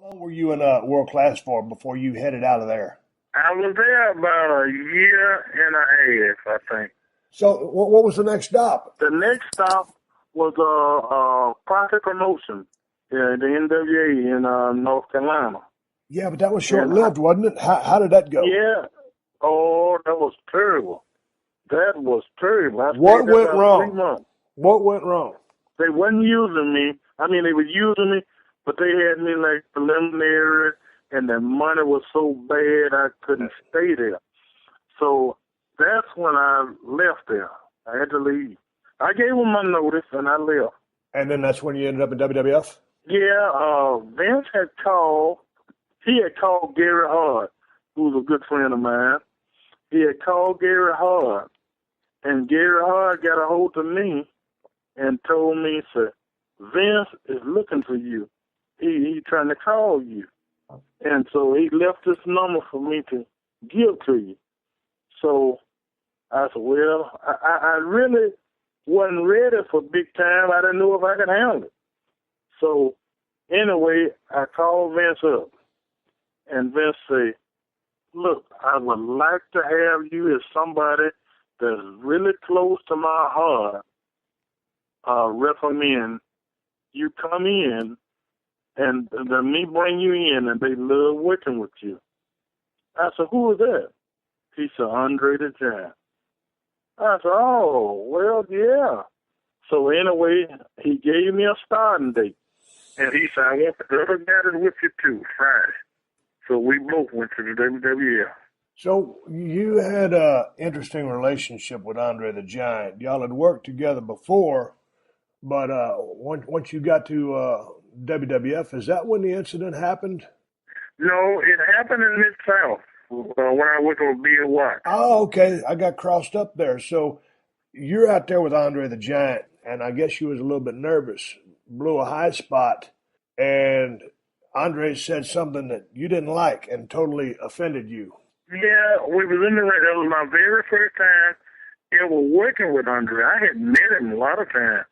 long were you in World Class for before you headed out of there? I was there about a year and a half, I think. So what was the next stop? The next stop was Profit Promotion, the NWA in North Carolina. Yeah, but that was short-lived, wasn't it? How did that go? Yeah. Oh, that was terrible. That was terrible. I What stayed there went about wrong? 3 months. What went wrong? They wasn't using me. I mean, they were using me, but they had me like preliminary, and the money was so bad I couldn't stay there. So that's when I left there. I had to leave. I gave them my notice, and I left. And then that's when you ended up in WWF? Yeah, Vince had called. He had called Gary Hart, who was a good friend of mine. He had called Gary Hart, and Gary Hart got a hold of me and told me, "Sir, Vince is looking for you. He trying to call you." And so he left this number for me to give to you. So I said, well, I really wasn't ready for big time. I didn't know if I could handle it. So anyway, I called Vince up, and Vince said, look, I would like to have you as somebody that's really close to my heart recommend you come in and then me bring you in, and they love working with you. I said, who is that? He said, Andre the Giant. I said, oh, well, yeah. So anyway, he gave me a starting date. And he said, I want the other guy that's with you too, Friday. So we both went to the WWF. So you had an interesting relationship with Andre the Giant. Y'all had worked together before, but once you got to WWF, is that when the incident happened? No, it happened in Mid-South when I was with Bill Watts. Oh, okay. I got crossed up there. So you're out there with Andre the Giant, and I guess you was a little bit nervous, blew a high spot, and Andre said something that you didn't like and totally offended you. Yeah, we was in the ring. That was my very first time ever working with Andre. I had met him a lot of times,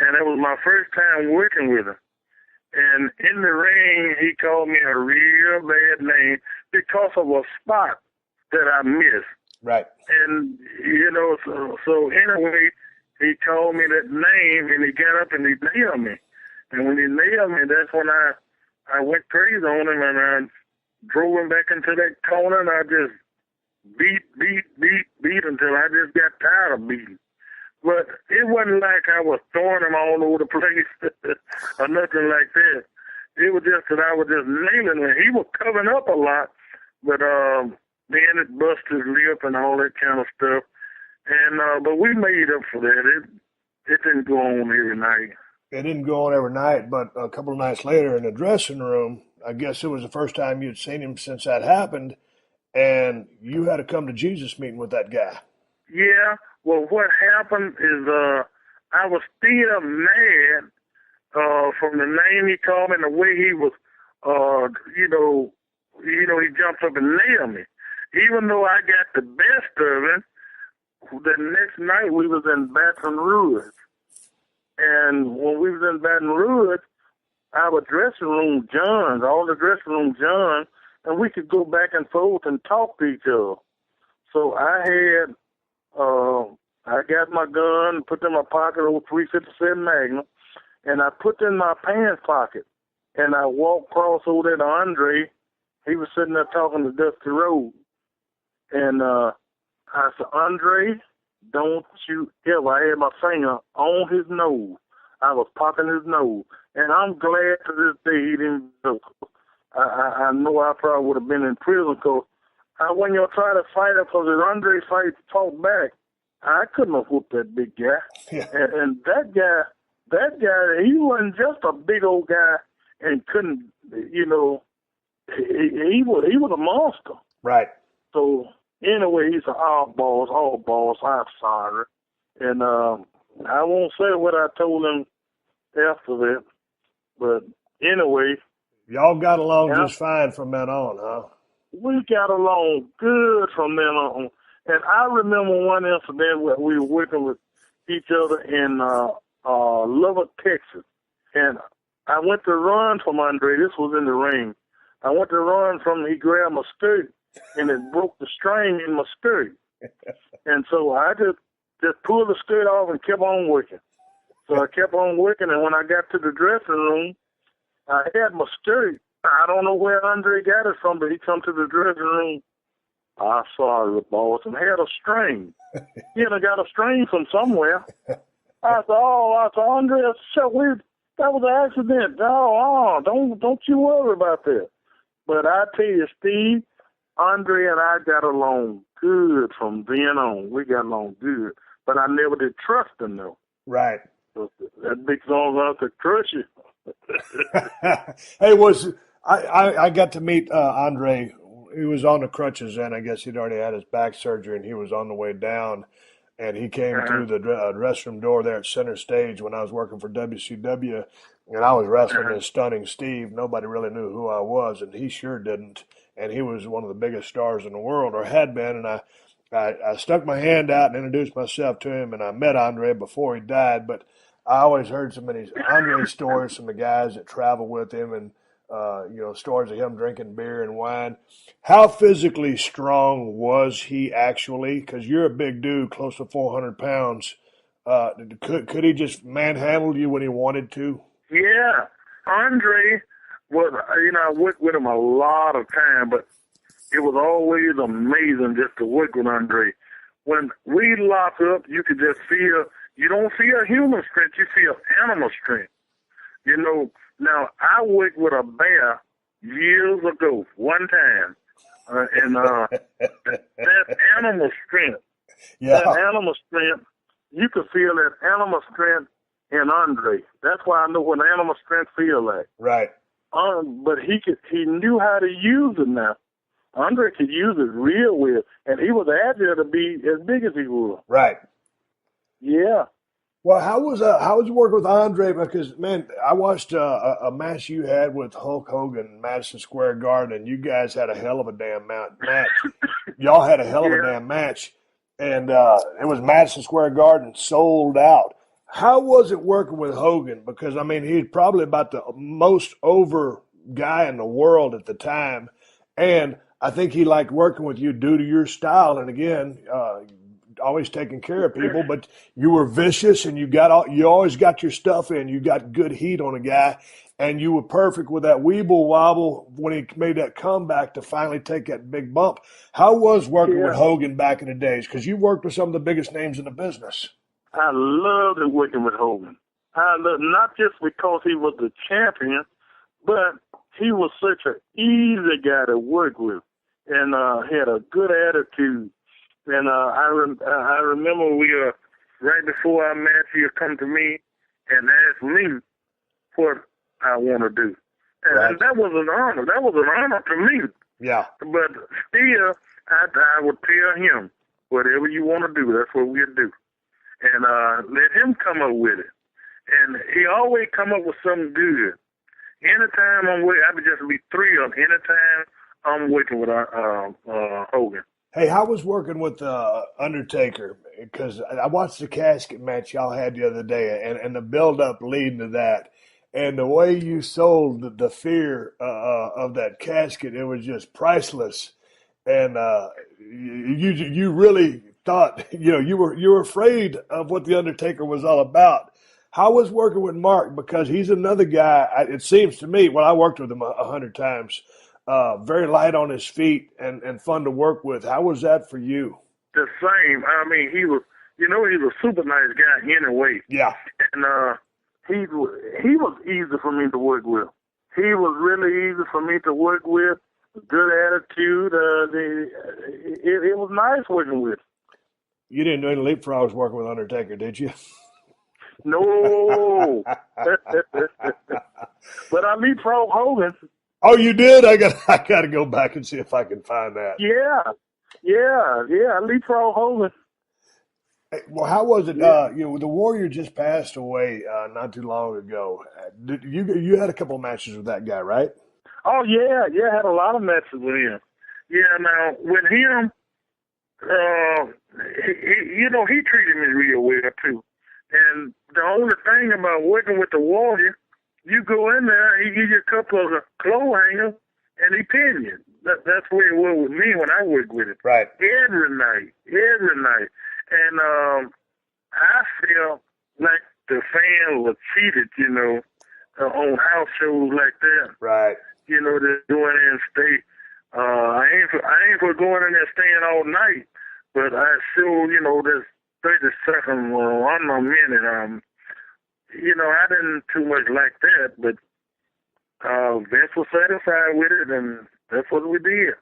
and it was my first time working with him. And in the ring, he called me a real bad name because of a spot that I missed. Right. And, so anyway, he called me that name, and he got up and he nailed me. And when he nailed me, that's when I went crazy on him, and I drove him back into that corner, and I just beat until I just got tired of beating. But it wasn't like I was throwing him all over the place or nothing like that. It was just that I was just nailing him. He was covering up a lot, but then it busted his lip and all that kind of stuff. And but we made up for that. It didn't go on every night. It didn't go on every night, but a couple of nights later in the dressing room, I guess it was the first time you'd seen him since that happened, and you had to come to Jesus meeting with that guy. Yeah. Well, what happened is I was still mad from the name he called me and the way he was, he jumped up and nailed me. Even though I got the best of him, the next night we was in Baton Rouge. And when we was in Baton Rouge, our dressing room John, all the dressing room John, and we could go back and forth and talk to each other. So I got my gun, put it in my pocket, over 357 Magnum, and I put it in my pants pocket. And I walked across over there to Andre. He was sitting there talking to Dusty Rhodes. And I said, Andre, don't you ever. I had my finger on his nose. I was popping his nose. And I'm glad to this day he didn't do it. I know I probably would have been in prison because when you try to fight him, because if Andre fought back, I couldn't have whooped that big guy. Yeah. And that guy, he wasn't just a big old guy and couldn't, he was a monster. Right. So anyway, he's all balls, I'm sorry. And I won't say what I told him after that, but anyway. Y'all got along just fine from then on, huh? We got along good from then on. And I remember one incident where we were working with each other in Lubbock, Texas. And I went to run from Andre. This was in the ring. I went to run from him. He grabbed my skirt, and it broke the string in my skirt. And so I just pulled the skirt off and kept on working. So I kept on working, and when I got to the dressing room, I had my skirt. I don't know where Andre got it from, but he come to the dressing room. I saw the boss and had a string. He had got a string from somewhere. I said, Andre, so weird. That was an accident. Don't you worry about that. But I tell you, Steve, Andre and I got along good from then on. We got along good. But I never did trust him, though. Right. So that big song out to crush you. Hey, I got to meet Andre. He was on the crutches then. I guess he'd already had his back surgery, and he was on the way down. And he came through the restroom door there at Center Stage when I was working for WCW, and I was wrestling as Stunning Steve. Nobody really knew who I was, and he sure didn't. And he was one of the biggest stars in the world, or had been. And I stuck my hand out and introduced myself to him, and I met Andre before he died. But I always heard so many Andre stories from the guys that travel with him, and stories of him drinking beer and wine. How physically strong was he actually? Because you're a big dude, close to 400 pounds. Could he just manhandle you when he wanted to? Yeah, Andre was. I worked with him a lot of time, but it was always amazing just to work with Andre. When we lock up, you could just feel. You don't feel human strength; you feel animal strength. Now, I worked with a bear years ago, one time, and that animal strength, you could feel that animal strength in Andre. That's why I know what animal strength feel like. Right. But he knew how to use it now. Andre could use it real well, and he was agile to be as big as he was. Right. Yeah. Well, how was working with Andre? Because, man, I watched a match you had with Hulk Hogan in Madison Square Garden, and you guys had a hell of a damn match. Y'all had a hell of a damn match, and it was Madison Square Garden, sold out. How was it working with Hogan? Because, I mean, he's probably about the most over guy in the world at the time, and I think he liked working with you due to your style. And again, always taking care of people, but you were vicious and you always got your stuff in. You got good heat on a guy, and you were perfect with that weeble wobble when he made that comeback to finally take that big bump. How was working with Hogan back in the days? Because you worked with some of the biggest names in the business. I loved working with Hogan. Not just because he was the champion, but he was such an easy guy to work with, and had a good attitude. And I remember right before our match, he'd come to me and ask me what I want to do. And that was an honor. That was an honor to me. Yeah. But still, I would tell him, whatever you want to do, that's what we'll do. And let him come up with it. And he always come up with something good. Anytime I'm working, I would just be thrilled anytime I'm working with Hogan. Hey, how was working with Undertaker? Because I watched the casket match y'all had the other day, and the build-up leading to that, and the way you sold the fear of that casket, it was just priceless. And you really thought, you were afraid of what the Undertaker was all about. How was working with Mark? Because he's another guy. It seems to me, when I worked with him 100 times. Very light on his feet and fun to work with. How was that for you? The same. I mean, he was a super nice guy anyway. Yeah. And he was easy for me to work with. He was really easy for me to work with. Good attitude. It was nice working with. You didn't do any leapfrogs working with Undertaker, did you? No. But I leapfrog Hogan. Oh, you did? I got to go back and see if I can find that. Yeah. Leapfrog Hogan. Hey, well, how was it? The Warrior just passed away not too long ago. You had a couple of matches with that guy, right? Oh yeah, I had a lot of matches with him. Yeah, now with him, he treated me real well too. And the only thing about working with the Warrior, you go in there, he give you a couple of clothes hangers, and he pin you. That's the way it was with me when I worked with it. Right. Every night. And I feel like the fans were cheated, on house shows like that. Right. They're going in and stay. I ain't for going in there staying all night, but I sure, there's 30 seconds or 1 minute. I didn't too much like that, but Vince was satisfied with it, and that's what we did.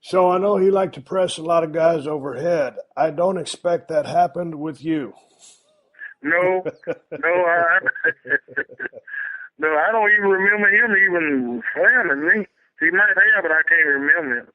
So I know he liked to press a lot of guys overhead. I don't expect that happened with you. No, no, I don't even remember him even slamming me. He might have, but I can't remember him.